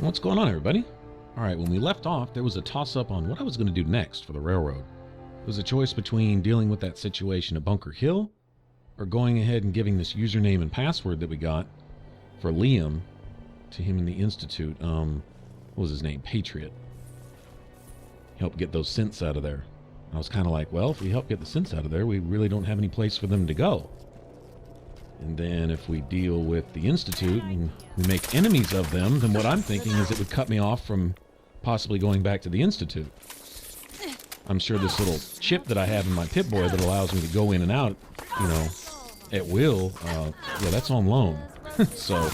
What's going on, everybody? All right, when we left off, there was a toss-up on what I was going to do next for the railroad. It was a choice between dealing with that situation at Bunker Hill or going ahead and giving this username and password that we got for Liam to him in the Institute. What was his name? Patriot. Help get those synths out of there. I was kind of like, well, if we help get the synths out of there, we really don't have any place for them to go. And then if we deal with the Institute and we make enemies of them, then what I'm thinking is it would cut me off from possibly going back to the Institute. I'm sure this little chip that I have in my Pip-Boy that allows me to go in and out, you know, at will, yeah, that's on loan. So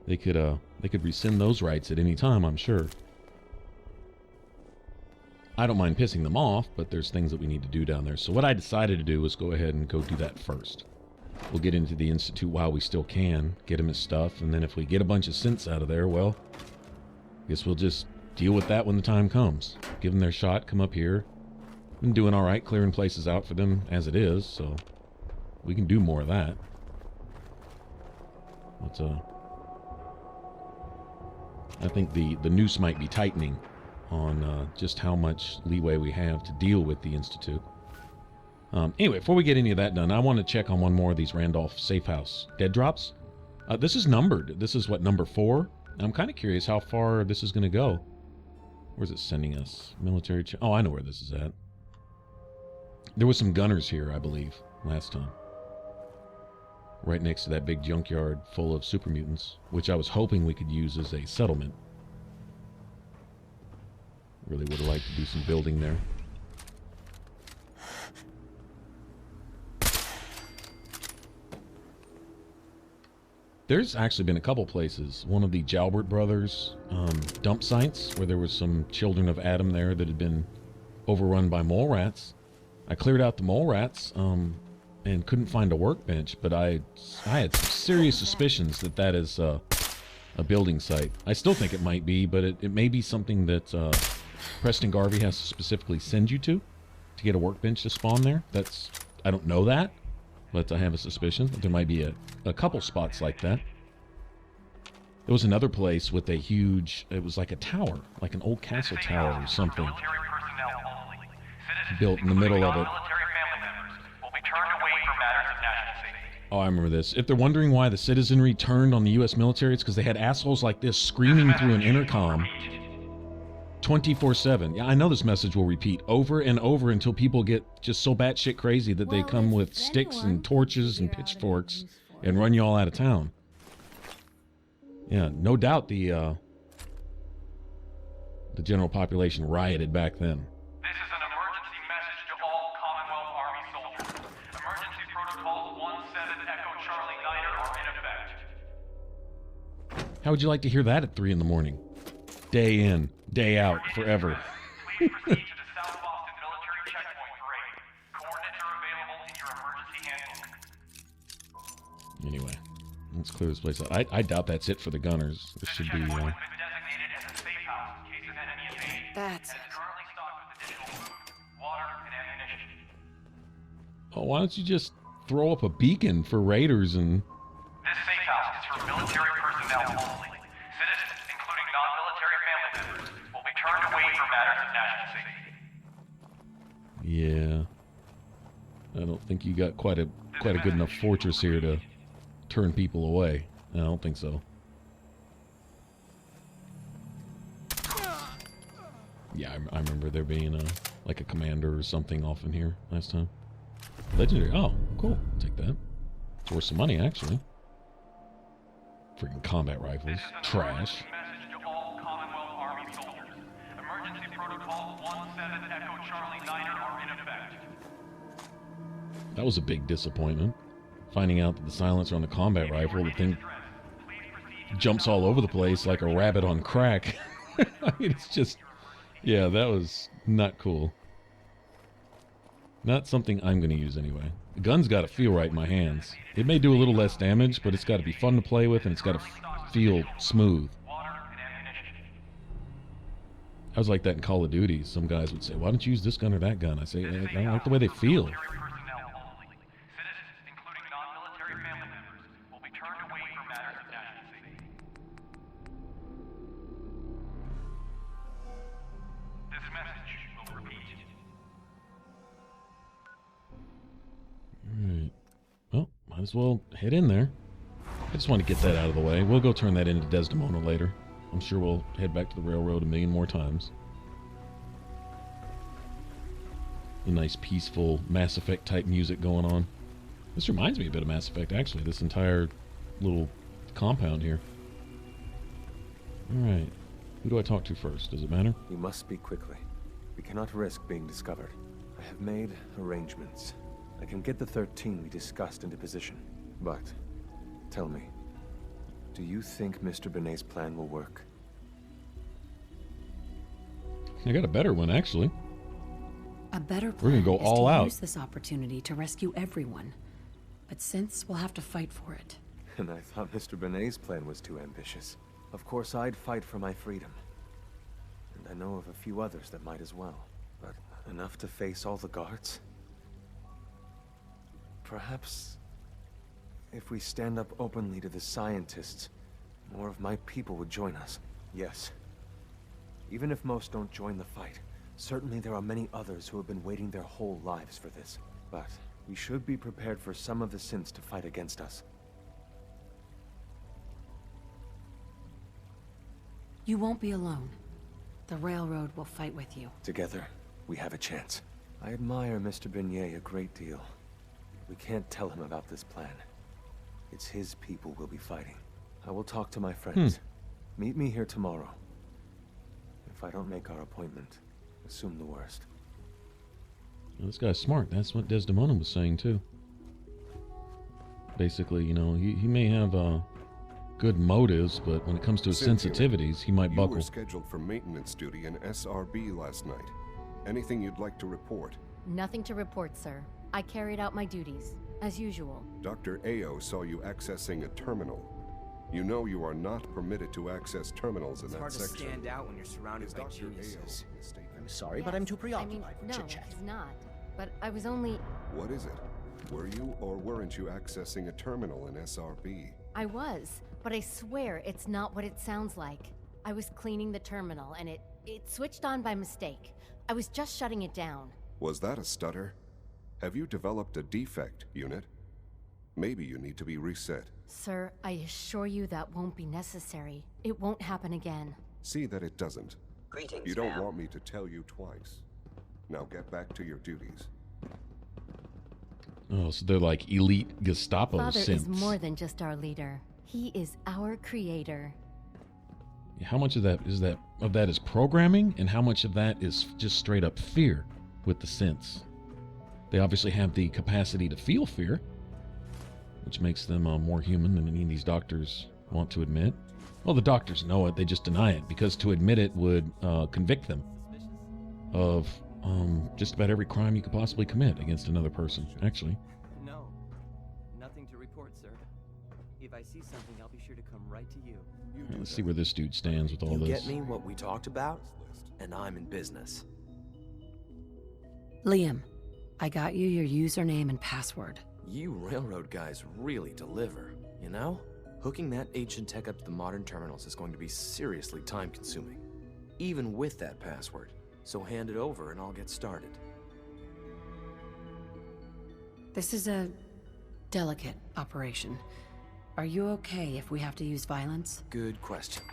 they could rescind those rights at any time, I'm sure. I don't mind pissing them off, but there's things that we need to do down there. So what I decided to do was go ahead and go do that first. We'll get into the Institute while we still can, get him his stuff, and then if we get a bunch of synths out of there, well, I guess we'll just deal with that when the time comes. Give them their shot, come up here. Been doing all right, clearing places out for them as it is, so we can do more of that. But, I think the noose might be tightening on just how much leeway we have to deal with the Institute. Anyway, before we get any of that done, I want to check on one more of these Randolph Safe House dead drops. This is numbered. This is what, number 4? I'm kind of curious how far this is going to go. Where's it sending us? Military... Oh, I know where this is at. There was some gunners here, I believe, last time. Right next to that big junkyard full of super mutants, which I was hoping we could use as a settlement. Really would have liked to do some building there. There's actually been a couple places. One of the Jalbert brothers dump sites where there was some children of Adam there that had been overrun by mole rats. I cleared out the mole rats and couldn't find a workbench, but I had some serious suspicions that that is a building site. I still think it might be, but it may be something that Preston Garvey has to specifically send you to get a workbench to spawn there. I don't know that, but I have a suspicion that there might be a couple spots like that. There was another place with a huge, it was like a tower, like an old castle tower or something, built in the middle of it. Oh, I remember this. If they're wondering why the citizenry turned on the U.S. military, it's because they had assholes like this screaming through an intercom 24/7. Yeah, I know this message will repeat over and over until people get just so batshit crazy that they come with sticks and torches and pitchforks and run you all out of town. Yeah, no doubt the general population rioted back then. This is an emergency message to all Commonwealth Army soldiers. Emergency protocols 17 Echo Charlie Niner are in effect. How would you like to hear that at 3 in the morning? Day in, day out, forever. Please proceed to the South Boston military checkpoint parade. Coordinates are available in your emergency handbook. Anyway, let's clear this place out. I doubt that's it for the gunners. This should be... Checkpoint has been designated as a safe house in case of enemy invasion. That's It is currently stocked with additional food, water, and ammunition. Oh, why don't you just throw up a beacon for raiders and... This safe house is for military personnel only. Citizens, including non-military family members, will be turned away for matters of national safety. Yeah. I don't think you got quite a good enough fortress here to turn people away. I don't think so. Yeah, I remember there being like a commander or something off in here last time. Legendary. Oh, cool. Take that. It's worth some money, actually. Freaking combat rifles. Trash. Message to all Commonwealth Army soldiers. Emergency protocols 17 Echo Charlie Niner are in effect. That was a big disappointment. Finding out that the silencer on the combat rifle, the thing jumps all over the place like a rabbit on crack. I mean, it's just... Yeah, that was not cool. Not something I'm going to use anyway. The gun's got to feel right in my hands. It may do a little less damage, but it's got to be fun to play with, and it's got to feel smooth. I was like that in Call of Duty. Some guys would say, why don't you use this gun or that gun? I say, I don't like the way they feel. Citizens, including non-military family members, will be turned away for matters of national safety. Might as well head in there. I just want to get that out of the way. We'll go turn that into Desdemona later. I'm sure we'll head back to the railroad a million more times. A nice, peaceful Mass Effect type music going on. This reminds me a bit of Mass Effect, actually, this entire little compound here. Alright. Who do I talk to first? Does it matter? You must speak quickly. We cannot risk being discovered. I have made arrangements. I can get the 13 we discussed into position. But, tell me, do you think Mr. Benet's plan will work? I got a better one, actually. A better We're plan gonna go is all to out. use this opportunity to rescue everyone. But since we'll have to fight for it. And I thought Mr. Benet's plan was too ambitious. Of course, I'd fight for my freedom. And I know of a few others that might as well. But enough to face all the guards? Perhaps if we stand up openly to the scientists, more of my people would join us. Yes. Even if most don't join the fight, certainly there are many others who have been waiting their whole lives for this. But we should be prepared for some of the synths to fight against us. You won't be alone. The railroad will fight with you. Together, we have a chance. I admire Mr. Benet a great deal. We can't tell him about this plan. It's his people we'll be fighting. I will talk to my friends. Meet me here tomorrow. If I don't make our appointment, assume the worst. Well, this guy's smart. That's what Desdemona was saying, too. Basically, you know, he may have good motives, but when it comes to his sensitivities, he might buckle. You were scheduled for maintenance duty in SRB last night. Anything you'd like to report? Nothing to report, sir. I carried out my duties, as usual. Dr. Ao saw you accessing a terminal. You know you are not permitted to access terminals in that It's hard to section. stand out when you're surrounded by Dr. geniuses. Ao mistaken? I'm sorry, but I'm too I mean, preoccupied with no, chit-chat. he's not. But I was only... What is it? Were you or weren't you accessing a terminal in SRB? I was, but I swear it's not what it sounds like. I was cleaning the terminal, and it switched on by mistake. I was just shutting it down. Was that a stutter? Have you developed a defect, Unit? Maybe you need to be reset. Sir, I assure you that won't be necessary. It won't happen again. See that it doesn't. Greetings, You don't ma'am. want me to tell you twice. Now get back to your duties. Oh, so they're like elite Gestapo Father synths. is more than just our leader. He is our creator. How much of that is programming, and how much of that is just straight up fear with the synths? They obviously have the capacity to feel fear, which makes them more human than any of these doctors want to admit. Well, the doctors know it, they just deny it, because to admit it would convict them of just about every crime you could possibly commit against another person, actually. No, nothing to report, sir. If I see something, I'll be sure to come right to you. Let's see where this dude stands with all You this. get me what we talked about, and I'm in business. Liam, I got you your username and password. You railroad guys really deliver, you know? Hooking that ancient tech up to the modern terminals is going to be seriously time-consuming, even with that password. So hand it over and I'll get started. This is a delicate operation. Are you okay if we have to use violence? Good question.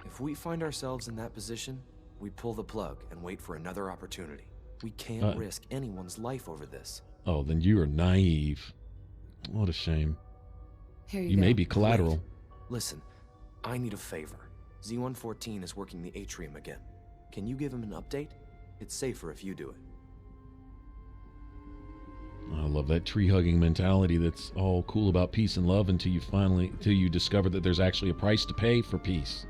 If we find ourselves in that position, we pull the plug and wait for another opportunity. We can't risk anyone's life over this. Oh, then you are naive. What a shame. Here You go. may be collateral. Wait. Listen, I need a favor. Z-114 is working the atrium again. Can you give him an update? It's safer if you do it. I love that tree-hugging mentality that's all cool about peace and love until you discover that there's actually a price to pay for peace.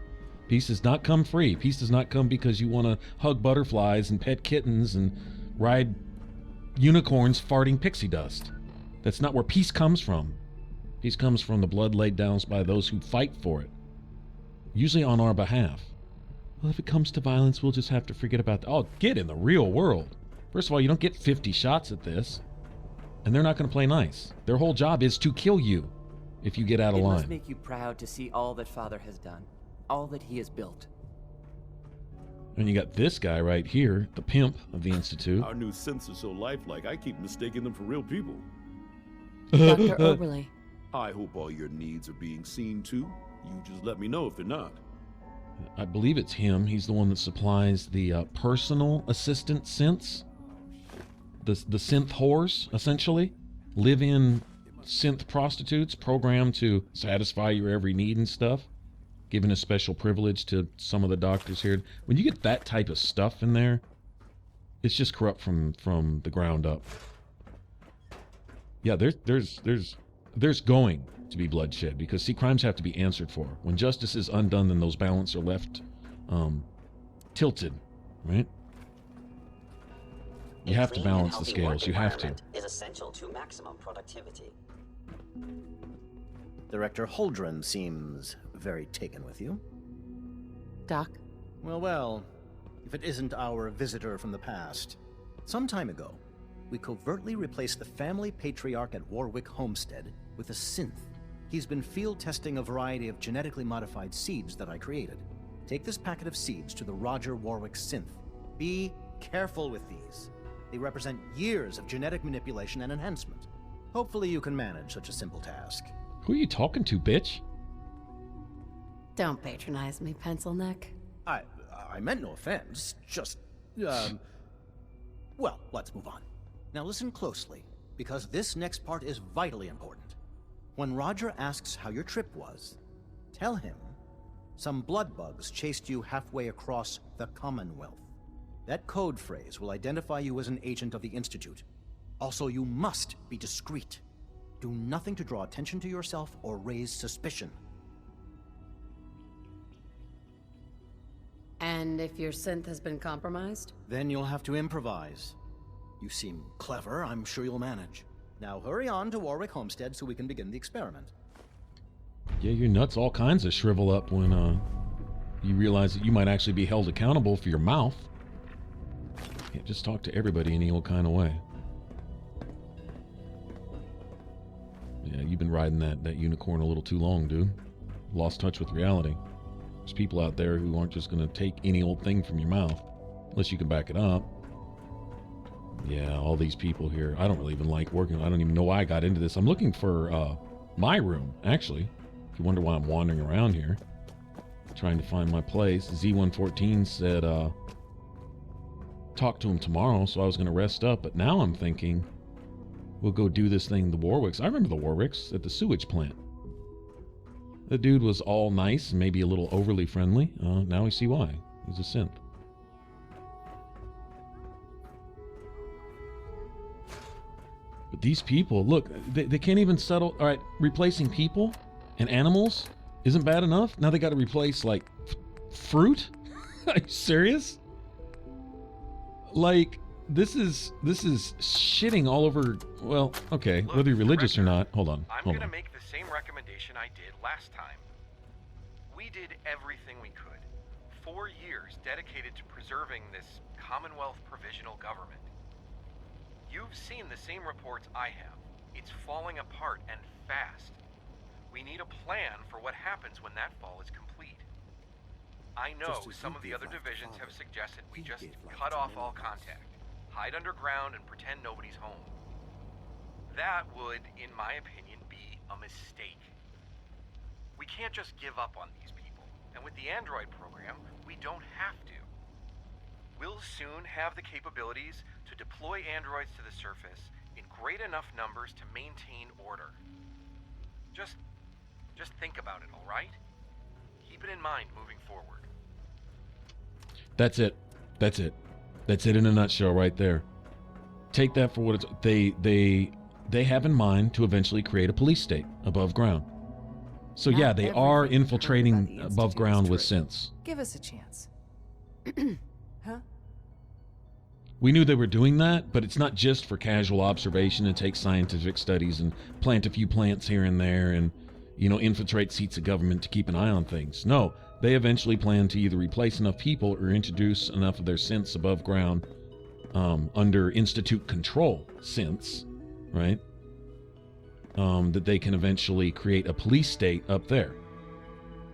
Peace does not come free. Peace does not come because you want to hug butterflies and pet kittens and ride unicorns farting pixie dust. That's not where peace comes from. Peace comes from the blood laid down by those who fight for it, usually on our behalf. Well, if it comes to violence, we'll just have to forget about that. Oh, get in the real world. First of all, you don't get 50 shots at this. And they're not going to play nice. Their whole job is to kill you if you get out of It line. must make you proud to see all that Father has done, all that he has built. And you got this guy right here, the pimp of the Institute. Our new synths are so lifelike, I keep mistaking them for real people. Dr. Oberly. I hope all your needs are being seen to. You just let me know if they're not. I believe it's him. He's the one that supplies the personal assistant synths. The synth whores, essentially. Live-in synth prostitutes programmed to satisfy your every need and stuff. Giving a special privilege to some of the doctors here. When you get that type of stuff in there, it's just corrupt from the ground up. Yeah, there's going to be bloodshed because, see, crimes have to be answered for. When justice is undone, then those balances are left tilted, right? You have to balance the scales. You have to. Is essential to maximum productivity. Director Holdren seems very taken with you. Doc? Well, if it isn't our visitor from the past. Some time ago, we covertly replaced the family patriarch at Warwick Homestead with a synth. He's been field testing a variety of genetically modified seeds that I created. Take this packet of seeds to the Roger Warwick synth. Be careful with these. They represent years of genetic manipulation and enhancement. Hopefully you can manage such a simple task. Who are you talking to, bitch? Don't patronize me, pencil neck. I meant no offense, just, well, let's move on. Now listen closely, because this next part is vitally important. When Roger asks how your trip was, tell him some blood bugs chased you halfway across the Commonwealth. That code phrase will identify you as an agent of the Institute. Also, you must be discreet. Do nothing to draw attention to yourself or raise suspicion. And if your synth has been compromised? Then you'll have to improvise. You seem clever, I'm sure you'll manage. Now hurry on to Warwick Homestead so we can begin the experiment. Yeah, your nuts all kinds of shrivel up when you realize that you might actually be held accountable for your mouth. Can't just talk to everybody any old kind of way. Yeah, you've been riding that unicorn a little too long, dude. Lost touch with reality. There's people out there who aren't just going to take any old thing from your mouth, unless you can back it up. Yeah, all these people here. I don't really even like working. I don't even know why I got into this. I'm looking for my room, actually. If you wonder why I'm wandering around here, trying to find my place. Z114 said, talk to him tomorrow, so I was going to rest up. But now I'm thinking, we'll go do this thing, the Warwicks. I remember the Warwicks at the sewage plant. The dude was all nice and maybe a little overly friendly. Now we see why. He's a synth. But these people, look, they can't even settle. All right, replacing people and animals isn't bad enough. Now they got to replace, like, fruit? Are you serious? Like, this is shitting all over. Well, okay, Look, whether you're religious or not. Hold on. I'm gonna make the same recommendation I did last time. We did everything we could. 4 years dedicated to preserving this Commonwealth provisional government. You've seen the same reports I have. It's falling apart and fast. We need a plan for what happens when that fall is complete. I know some of the other divisions have suggested we just cut off all contact, hide underground, and pretend nobody's home. That would, in my opinion, be a mistake. We can't just give up on these people, and with the Android program, we don't have to. We'll soon have the capabilities to deploy androids to the surface in great enough numbers to maintain order. Just think about it, all right? Keep it in mind moving forward. That's it. That's it. That's it in a nutshell right there. Take that for what it's... They have in mind to eventually create a police state above ground. So yeah, they are infiltrating above ground with synths. Give us a chance. Huh? We knew they were doing that, but it's not just for casual observation and take scientific studies and plant a few plants here and there and, you know, infiltrate seats of government to keep an eye on things. No, they eventually plan to either replace enough people or introduce enough of their synths above ground under Institute control synths, right? That they can eventually create a police state up there.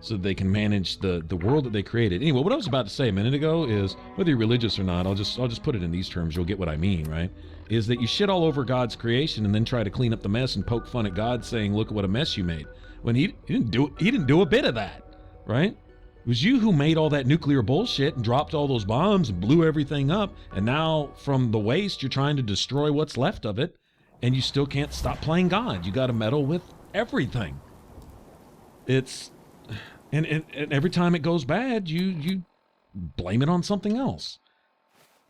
so they can manage the world that they created. Anyway, what I was about to say a minute ago is, whether you're religious or not, I'll just put it in these terms, you'll get what I mean, right? Is that you shit all over God's creation and then try to clean up the mess and poke fun at God, saying, look at what a mess you made, when he didn't do a bit of that, right? It was you who made all that nuclear bullshit and dropped all those bombs and blew everything up, and now from the waste you're trying to destroy what's left of it, and you still can't stop playing God. You got to meddle with everything. It's and every time it goes bad, you blame it on something else.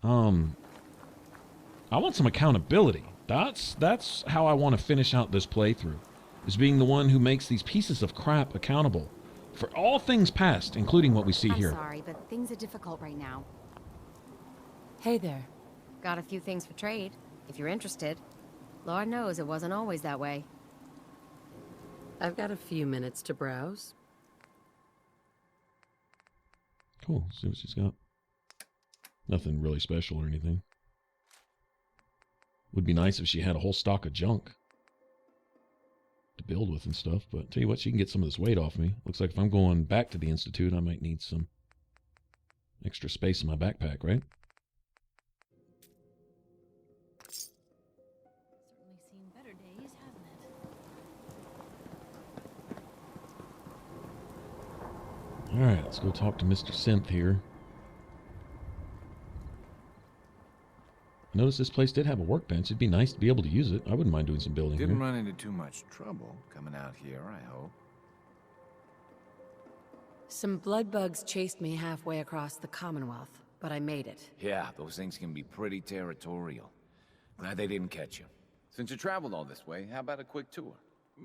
I want some accountability. That's how I want to finish out this playthrough, is being the one who makes these pieces of crap accountable for all things past, including what we see here. I'm sorry, but things are difficult right now. Hey there. Got a few things for trade, if you're interested. Lord knows it wasn't always that way. I've got a few minutes to browse. Cool. See what she's got. Nothing really special or anything. Would be nice if she had a whole stock of junk to build with and stuff, but tell you what, she can get some of this weight off me. Looks like if I'm going back to the Institute, I might need some extra space in my backpack, right? Certainly seen better days, hasn't it? Alright, let's go talk to Mr. Synth here. I noticed this place did have a workbench. It'd be nice to be able to use it. I wouldn't mind doing some building Didn't here. run into too much trouble coming out here, I hope. Some blood bugs chased me halfway across the Commonwealth, but I made it. Yeah, those things can be pretty territorial. Glad they didn't catch you. Since you traveled all this way, how about a quick tour?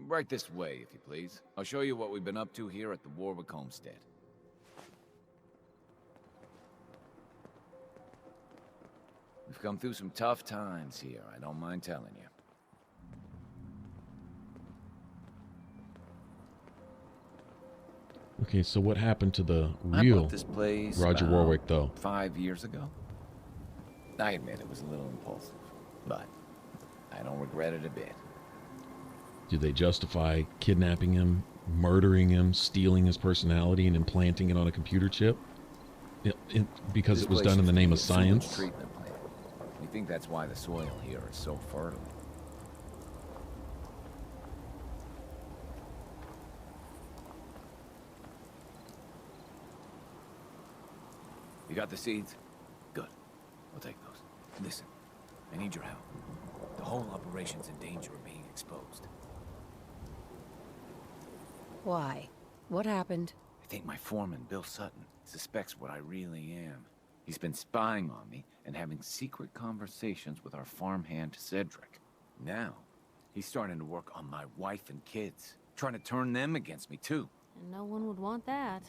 Right this way, if you please. I'll show you what we've been up to here at the Warwick Homestead. We've come through some tough times here, I don't mind telling you. Okay, so what happened to the I real bought this place Roger about Warwick, though? 5 years ago. I admit it was a little impulsive, but I don't regret it a bit. Did they justify kidnapping him, murdering him, stealing his personality, and implanting it on a computer chip? Because This it was place done in the used to name be of a sewage science? treatment plant. We think that's why the soil here is so fertile. You got the seeds? Good. I'll take those. Listen, I need your help. The whole operation's in danger of being exposed. Why? What happened? I think my foreman, Bill Sutton, suspects what I really am. He's been spying on me and having secret conversations with our farmhand, Cedric. Now, he's starting to work on my wife and kids, trying to turn them against me, too. And no one would want that.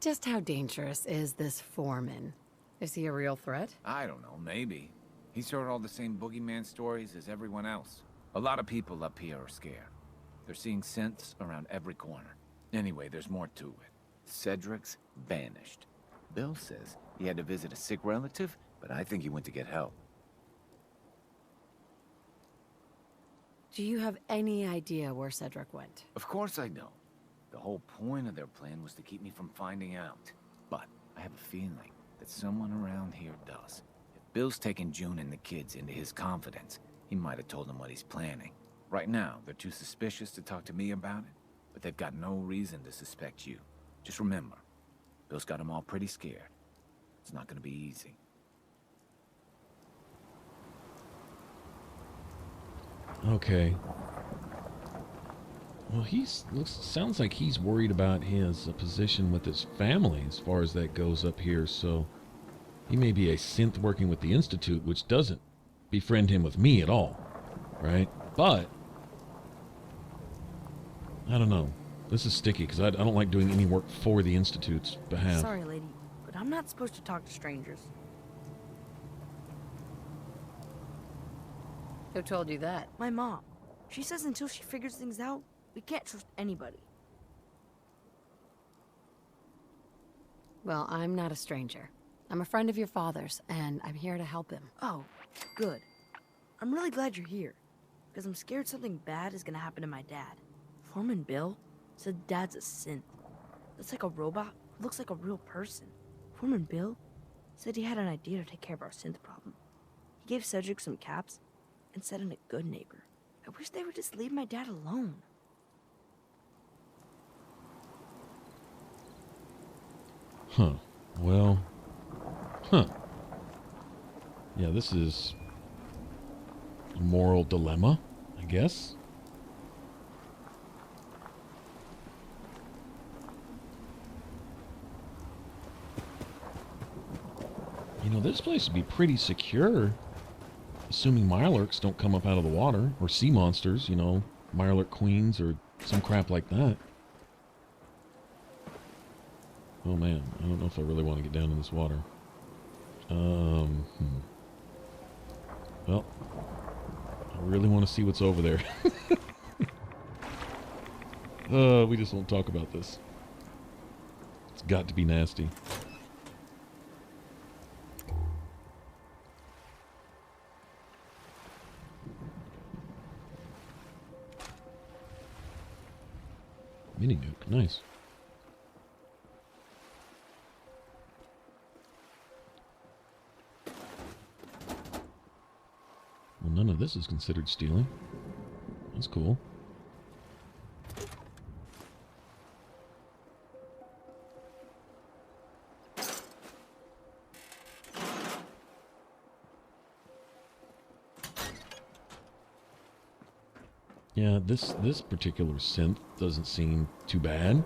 Just how dangerous is this foreman? Is he a real threat? I don't know, maybe. He's heard all the same boogeyman stories as everyone else. A lot of people up here are scared. They're seeing synths around every corner. Anyway, there's more to it. Cedric's vanished. Bill says he had to visit a sick relative, but I think he went to get help. Do you have any idea where Cedric went? Of course I don't. The whole point of their plan was to keep me from finding out. But I have a feeling that someone around here does. If Bill's taken June and the kids into his confidence, he might have told them what he's planning. Right now, they're too suspicious to talk to me about it, but they've got no reason to suspect you. Just remember, Bill's got them all pretty scared. It's not gonna be easy. Okay. Well, sounds like he's worried about his position with his family as far as that goes up here, so he may be a synth working with the Institute, which doesn't befriend him with me at all, right? But I don't know. This is sticky because I don't like doing any work for the Institute's behalf. Sorry, lady, but I'm not supposed to talk to strangers. Who told you that? My mom. She says until she figures things out, we can't trust anybody. Well, I'm not a stranger. I'm a friend of your father's, and I'm here to help him. Oh, good. I'm really glad you're here. because I'm scared something bad is gonna happen to my dad. Foreman Bill said Dad's a synth. That's like a robot who looks like a real person. Foreman Bill said he had an idea to take care of our synth problem. He gave Cedric some caps and said I'm a good neighbor. I wish they would just leave my dad alone. Huh. Well. Huh. Yeah, this is a moral dilemma, I guess. You know, this place would be pretty secure, assuming Mirelurks don't come up out of the water, or sea monsters, you know, Mirelurk queens or some crap like that. Oh man, I don't know if I really want to get down in this water. Well, I really want to see what's over there. We just won't talk about this. It's got to be nasty. Mini nuke, nice. Well, none of this is considered stealing. That's cool. Yeah, this particular synth doesn't seem too bad.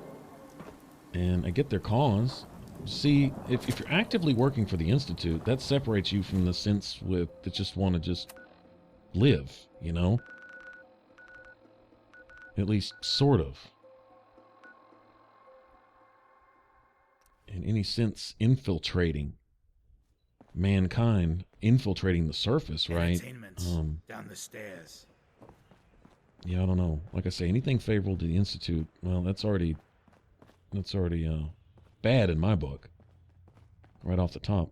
And I get their cause. See, if you're actively working for the Institute, that separates you from the synths that just want to just live, you know? At least, sort of. And any synths infiltrating mankind, infiltrating the surface, right? Down the stairs. Yeah, I don't know. Like I say, anything favorable to the Institute, well, that's already bad in my book. Right off the top.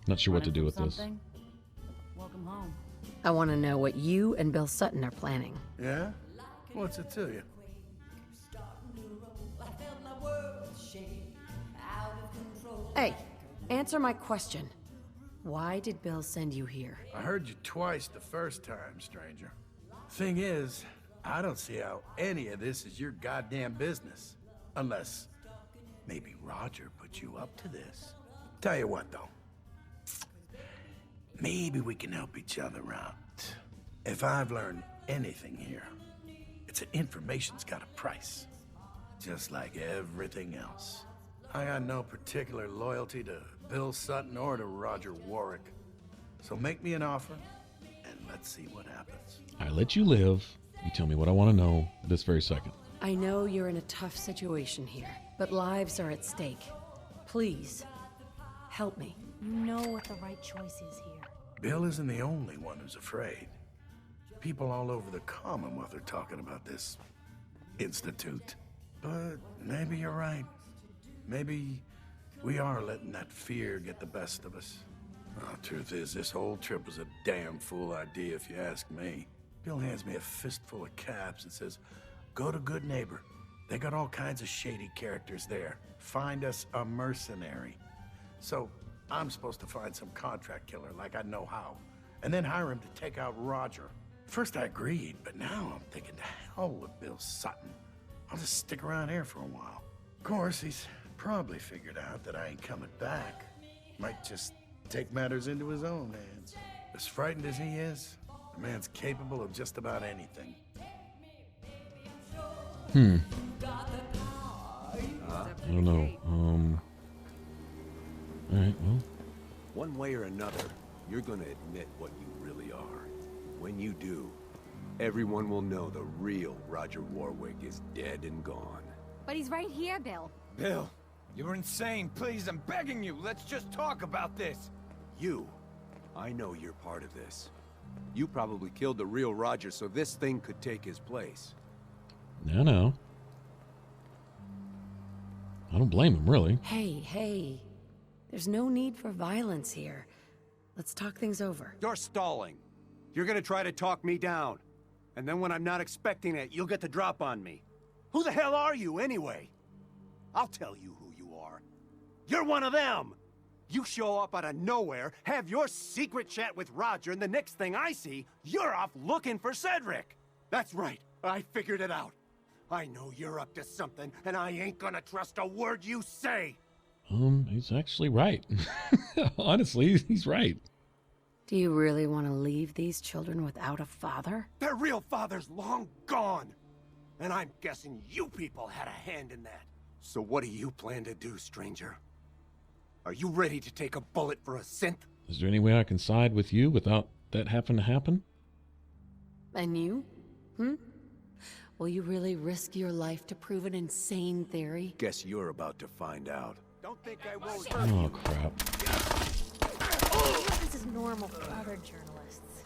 Not sure what to do with this. Welcome home. I want to know what you and Bill Sutton are planning. Yeah? What's it to you? Hey, answer my question. Why did Bill send you here? I heard you twice the first time, stranger. Thing is, I don't see how any of this is your goddamn business. Unless maybe Roger put you up to this. Tell you what, though. Maybe we can help each other out. If I've learned anything here, it's that information's got a price. Just like everything else. I got no particular loyalty to Bill Sutton or to Roger Warwick. So make me an offer, and let's see what happens. I let you live. You tell me what I want to know this very second. I know you're in a tough situation here, but lives are at stake. Please, help me. You know what the right choice is here. Bill isn't the only one who's afraid. People all over the Commonwealth are talking about this Institute. But maybe you're right. Maybe we are letting that fear get the best of us. Oh, truth is, this whole trip was a damn fool idea if you ask me. Bill hands me a fistful of caps and says, go to Good Neighbor. They got all kinds of shady characters there. Find us a mercenary. So I'm supposed to find some contract killer like I know how, and then hire him to take out Roger. First I agreed, but now I'm thinking to hell with Bill Sutton. I'll just stick around here for a while. Of course, he's probably figured out that I ain't coming back. Might just take matters into his own hands. As frightened as he is, the man's capable of just about anything. I don't know. Alright, well. One way or another, you're gonna admit what you really are. When you do, everyone will know the real Roger Warwick is dead and gone. But he's right here, Bill. Bill, you're insane. Please, I'm begging you. Let's just talk about this. I know you're part of this. You probably killed the real Roger so this thing could take his place. No. I don't blame him, really. Hey. There's no need for violence here. Let's talk things over. You're stalling. You're gonna try to talk me down. And then when I'm not expecting it, you'll get the drop on me. Who the hell are you, anyway? I'll tell you who you are. You're one of them! You show up out of nowhere, have your secret chat with Roger, and the next thing I see, you're off looking for Cedric! That's right, I figured it out. I know you're up to something, and I ain't gonna trust a word you say! He's actually right. Honestly, he's right. Do you really want to leave these children without a father? Their real father's long gone! And I'm guessing you people had a hand in that. So what do you plan to do, stranger? Are you ready to take a bullet for a synth? Is there any way I can side with you without that having to happen? And you? Will you really risk your life to prove an insane theory? Guess you're about to find out. Don't think I won't. Oh, crap. This is normal for other journalists.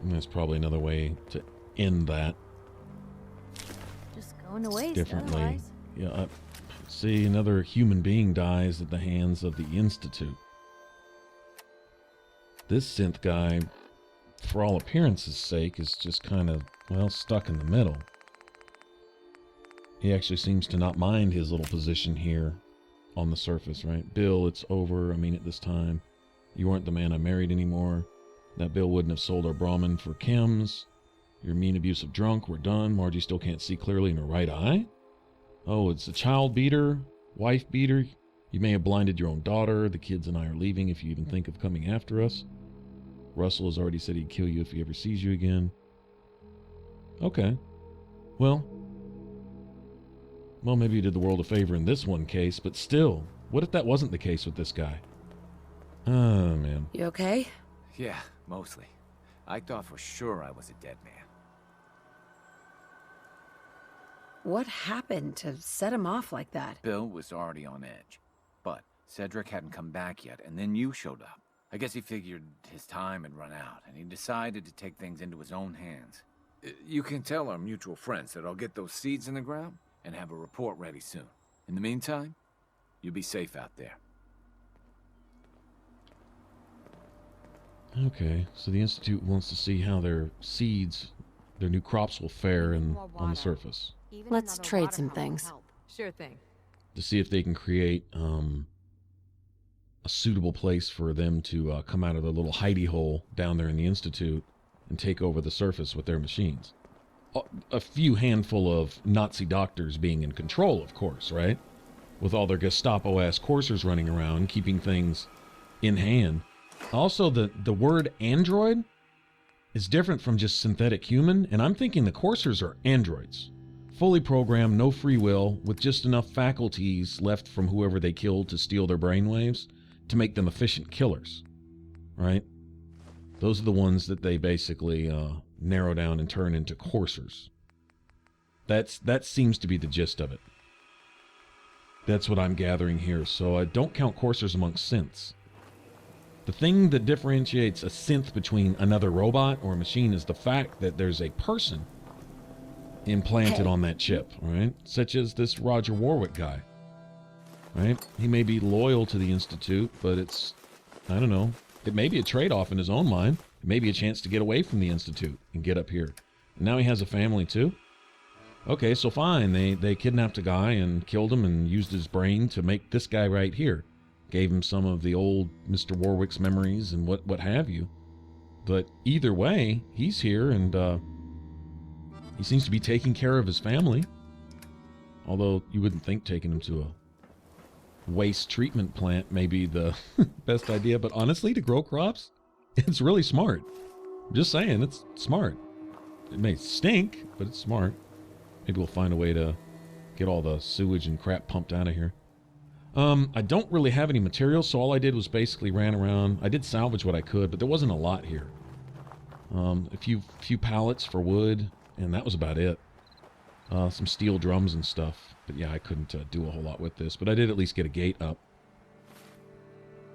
There's probably another way to end that. Just going to waste Differently. otherwise. Yeah, see, another human being dies at the hands of the Institute. This synth guy, for all appearances' sake, is just kind of, well, stuck in the middle. He actually seems to not mind his little position here on the surface, right? Bill, it's over. I mean it this time. You aren't the man I married anymore. That Bill wouldn't have sold our Brahmin for chems. You're a mean, abusive drunk. We're done. Margie still can't see clearly in her right eye. Oh, it's a child beater, wife beater. You may have blinded your own daughter. The kids and I are leaving if you even think of coming after us. Russell has already said he'd kill you if he ever sees you again. Okay. Well, maybe you did the world a favor in this one case, but still, what if that wasn't the case with this guy? Oh, man. You okay? Yeah, mostly. I thought for sure I was a dead man. What happened to set him off like that? Bill was already on edge. But Cedric hadn't come back yet, and then you showed up. I guess he figured his time had run out, and he decided to take things into his own hands. You can tell our mutual friends that I'll get those seeds in the ground and have a report ready soon. In the meantime, you'll be safe out there. Okay, so the Institute wants to see how their seeds, their new crops will fare on the surface. Let's trade some things. Sure thing. To see if they can create a suitable place for them to come out of their little hidey hole down there in the Institute and take over the surface with their machines. A few handful of Nazi doctors being in control, of course, right? With all their Gestapo-ass coursers running around, keeping things in hand. Also, the word android is different from just synthetic human, and I'm thinking the coursers are androids. Fully programmed, no free will, with just enough faculties left from whoever they killed to steal their brainwaves to make them efficient killers, right? Those are the ones that they basically narrow down and turn into coursers. That seems to be the gist of it. That's what I'm gathering here, so I don't count coursers amongst synths. The thing that differentiates a synth between another robot or a machine is the fact that there's a person implanted on that chip, right? Such as this Roger Warwick guy, right? He may be loyal to the Institute, but it's, I don't know, it may be a trade-off in his own mind. It may be a chance to get away from the Institute and get up here. And now he has a family too? Okay, so fine. They kidnapped a guy and killed him and used his brain to make this guy right here. Gave him some of the old Mr. Warwick's memories and what have you. But either way, he's here and he seems to be taking care of his family. Although you wouldn't think taking him to a waste treatment plant may be the best idea. But honestly, to grow crops, it's really smart. I'm just saying, it's smart. It may stink, but it's smart. Maybe we'll find a way to get all the sewage and crap pumped out of here. I don't really have any materials, so all I did was basically ran around. I did salvage what I could, but there wasn't a lot here. A few pallets for wood, and that was about it. Some steel drums and stuff. But yeah, I couldn't do a whole lot with this, but I did at least get a gate up.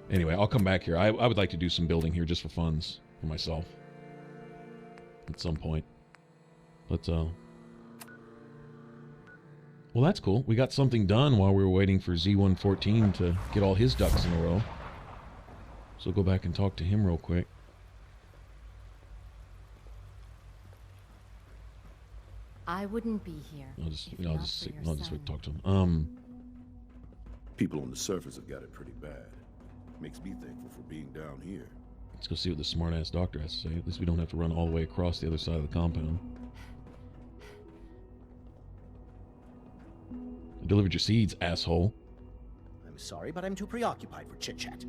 Anyway, I'll come back here. I would like to do some building here just for funds for myself at some point. But, well, that's cool. We got something done while we were waiting for Z114 to get all his ducks in a row. So go back and talk to him real quick. I wouldn't be here. I'll just talk to him. People on the surface have got it pretty bad. Makes me thankful for being down here. Let's go see what the smart-ass doctor has to say. At least we don't have to run all the way across the other side of the compound. I delivered your seeds, asshole. I'm sorry, but I'm too preoccupied for chit-chat.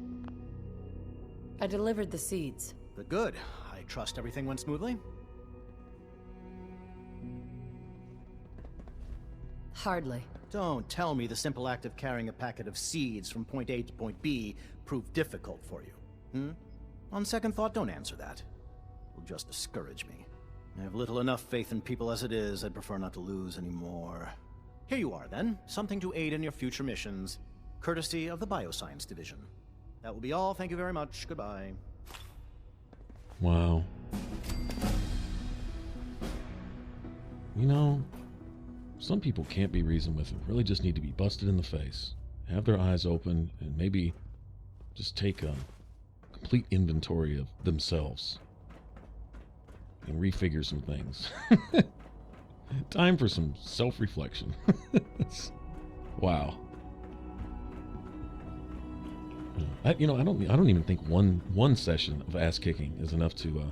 I delivered the seeds. Good. I trust everything went smoothly. Hardly. Don't tell me the simple act of carrying a packet of seeds from point A to point B proved difficult for you. On second thought, don't answer that. It'll just discourage me. I have little enough faith in people as it is. I'd prefer not to lose any more. Here you are, then. Something to aid in your future missions, courtesy of the Bioscience Division. That will be all. Thank you very much. Goodbye. Wow. You know, some people can't be reasoned with and really just need to be busted in the face. Have their eyes open and maybe just take a complete inventory of themselves. And refigure some things. Time for some self-reflection. Wow. I don't even think one session of ass kicking is enough to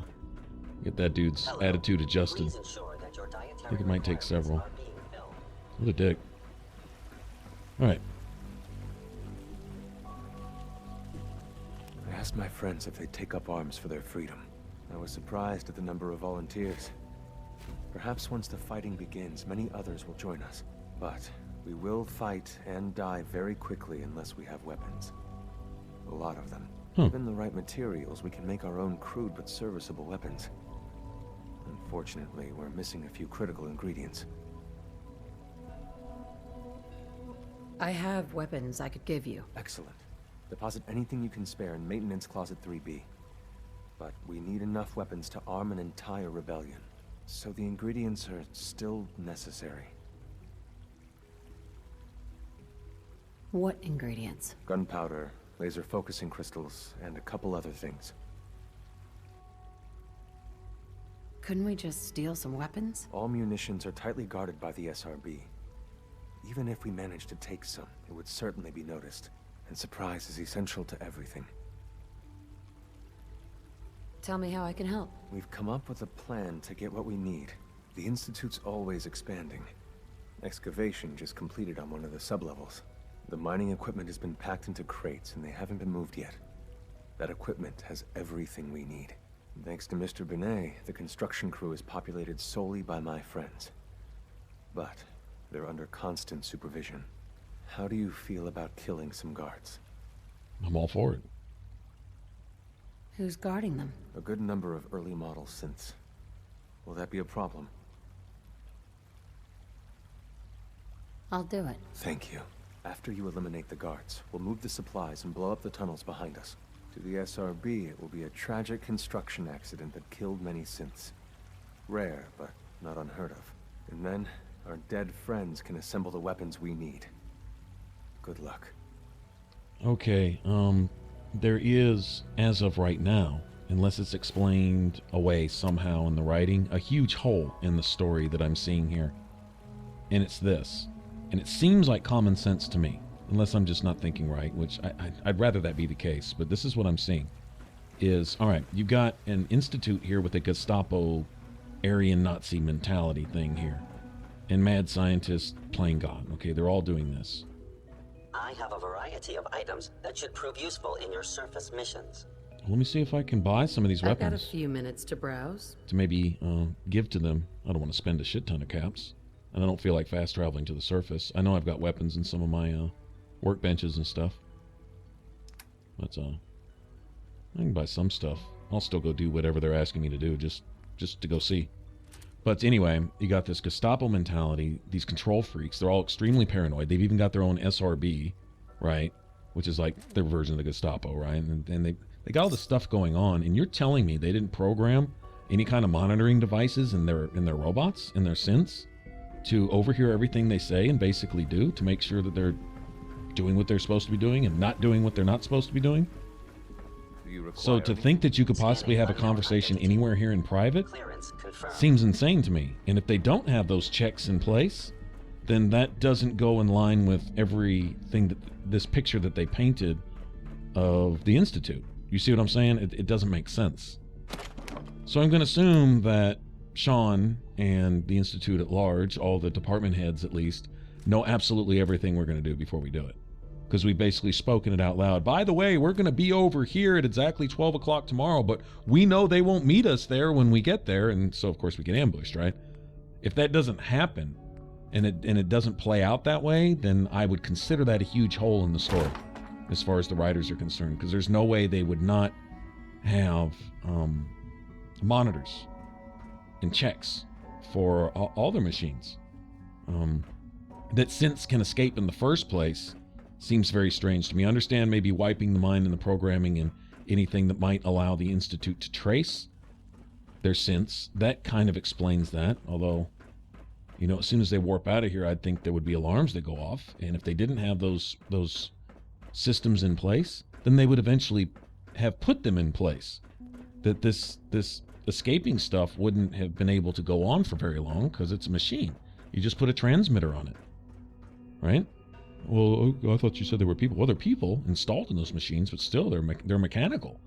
get that dude's attitude adjusted. I think it might take several. What a dick. All right. I asked my friends if they'd take up arms for their freedom. I was surprised at the number of volunteers. Perhaps once the fighting begins, many others will join us. But we will fight and die very quickly unless we have weapons. A lot of them. Given the right materials, we can make our own crude but serviceable weapons. Unfortunately, we're missing a few critical ingredients. I have weapons I could give you. Excellent. Deposit anything you can spare in Maintenance Closet 3B. But we need enough weapons to arm an entire rebellion. So the ingredients are still necessary. What ingredients? Gunpowder, laser focusing crystals, and a couple other things. Couldn't we just steal some weapons? All munitions are tightly guarded by the SRB. Even if we managed to take some, it would certainly be noticed. And surprise is essential to everything. Tell me how I can help. We've come up with a plan to get what we need. The Institute's always expanding. Excavation just completed on one of the sublevels. The mining equipment has been packed into crates and they haven't been moved yet. That equipment has everything we need. Thanks to Mr. Binet, the construction crew is populated solely by my friends. But they're under constant supervision. How do you feel about killing some guards? I'm all for it. Who's guarding them? A good number of early model synths. Will that be a problem? I'll do it. Thank you. After you eliminate the guards, we'll move the supplies and blow up the tunnels behind us. To the SRB, it will be a tragic construction accident that killed many synths. Rare, but not unheard of. And then, our dead friends can assemble the weapons we need. Good luck. Okay, there is, as of right now, unless it's explained away somehow in the writing, a huge hole in the story that I'm seeing here. And it's this. And it seems like common sense to me, unless I'm just not thinking right, which I'd rather that be the case, but this is what I'm seeing. Is, alright, you've got an institute here with a Gestapo Aryan Nazi mentality thing here. And mad scientists playing God. Okay, they're all doing this. I have a variety of items that should prove useful in your surface missions. Let me see if I can buy some of these weapons. I've got a few minutes to browse. To maybe give to them. I don't want to spend a shit ton of caps. And I don't feel like fast traveling to the surface. I know I've got weapons in some of my workbenches and stuff. But I can buy some stuff. I'll still go do whatever they're asking me to do just to go see. But anyway, you got this Gestapo mentality, these control freaks. They're all extremely paranoid. They've even got their own SRB, right? Which is like their version of the Gestapo, right? And they got all this stuff going on. And you're telling me they didn't program any kind of monitoring devices in their robots, in their synths, to overhear everything they say and basically do to make sure that they're doing what they're supposed to be doing and not doing what they're not supposed to be doing? So to think that you could possibly have a conversation anywhere here in private seems insane to me. And if they don't have those checks in place, then that doesn't go in line with everything that this picture that they painted of the Institute. You see what I'm saying? It doesn't make sense. So I'm going to assume that Sean and the Institute at large, all the department heads at least, know absolutely everything we're going to do before we do it. Because we basically spoken it out loud. By the way, we're going to be over here at exactly 12 o'clock tomorrow, but we know they won't meet us there when we get there, and so of course we get ambushed, right? If that doesn't happen, and it doesn't play out that way, then I would consider that a huge hole in the story as far as the writers are concerned, because there's no way they would not have monitors and checks for all their machines. That synths can escape in the first place seems very strange to me. I understand maybe wiping the mind and the programming and anything that might allow the Institute to trace their synths. That kind of explains that, although, you know, as soon as they warp out of here, I'd think there would be alarms that go off, and if they didn't have those systems in place, then they would eventually have put them in place. That this escaping stuff wouldn't have been able to go on for very long because it's a machine. You just put a transmitter on it, right? Well, I thought you said there were people. Well, there are people installed in those machines, but still, they're mechanical.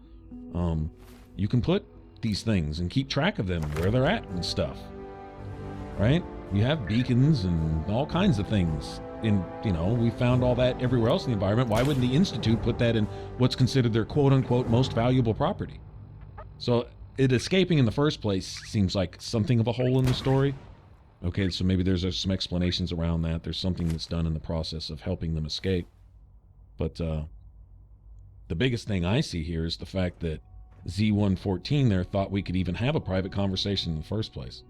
You can put these things and keep track of them, where they're at and stuff, right? You have beacons and all kinds of things. And, you know, we found all that everywhere else in the environment. Why wouldn't the Institute put that in what's considered their quote-unquote most valuable property? So it escaping in the first place seems like something of a hole in the story. Okay, so maybe there's some explanations around that. There's something that's done in the process of helping them escape. But the biggest thing I see here is the fact that Z114 there thought we could even have a private conversation in the first place.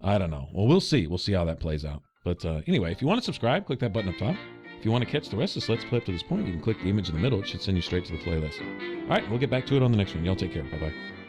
I don't know. Well, we'll see. We'll see how that plays out. But anyway, if you want to subscribe, click that button up top. If you want to catch the rest of this Let's Play up to this point, you can click the image in the middle. It should send you straight to the playlist. All right, we'll get back to it on the next one. Y'all take care. Bye-bye.